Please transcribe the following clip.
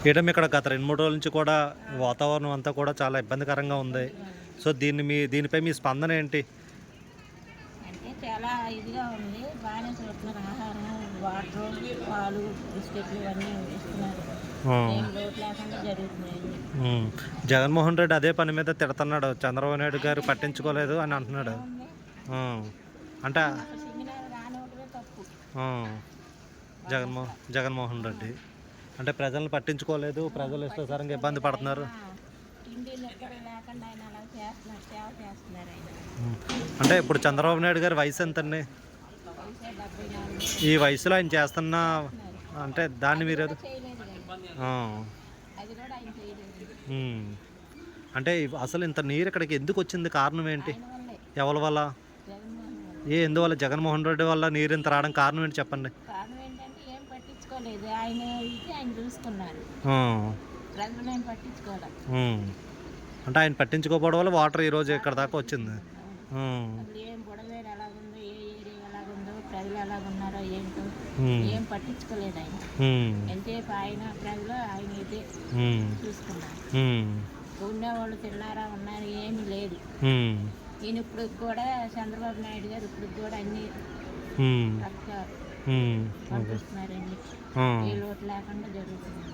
Item ఇక్కడ గత 2-3 రోజుల నుంచి కూడా వాతావరణం అంతా కూడా చాలా ఇబ్బందికరంగా ఉంది. సో దీనిపై మీ స్పందన ఏంటి? అంటే చాలా ఇదిగా ఉంది. బాగానే చూస్తున్నారు. ఆహారం, వాటర్, పాలు, బిస్కెట్లు ఇవన్నీ ఇస్తున్నారు. ఏం లోటు లేకుండా జరుగుతున్నాయి. జగన్మోహన్ రెడ్డి అదే పని మీద తిడుతున్నాడు. చంద్రబాబు నాయుడు గారు పట్టించుకోలేదు అని అంటున్నాడు. అంటే జగన్మోహన్ రెడ్డి అంటే ప్రజలను పట్టించుకోలేదు, ప్రజలు ఇష్టసరంగా ఇబ్బంది పడుతున్నారు. అంటే ఇప్పుడు చంద్రబాబు నాయుడు గారి వయసు ఎంతండి? ఈ వయసులో ఆయన చేస్తున్న అంటే దాన్ని మీరు అంటే అసలు ఇంత నీరు ఇక్కడికి ఎందుకు వచ్చింది? కారణం ఏంటి? ఎవరి వల్ల? ఎందువల్ల? జగన్మోహన్ రెడ్డి వల్ల నీరు ఇంత రావడం కారణం ఏంటి చెప్పండి. అంటే ఆయన పట్టించుకోకపోవడం వల్ల వాటర్ ఈరోజు ఇక్కడ దాకా వచ్చింది. ప్రజలు ఎలాగున్నారో ఏంటో ఏం పట్టించుకోలేదు ఆయన. ఎంతసేపు ఆయన ప్రజలు ఆయన అయితే చూసుకున్నారు. ఉండేవాళ్ళు తిన్నారా ఉన్నారు ఏమీ లేదు. ఈయన ఇప్పుడు కూడా చంద్రబాబు నాయుడు గారు ఇప్పుడు కూడా అన్ని పంపిస్తున్నారు. అన్ని ఏ లోటు లేకుండా జరుగుతుంది.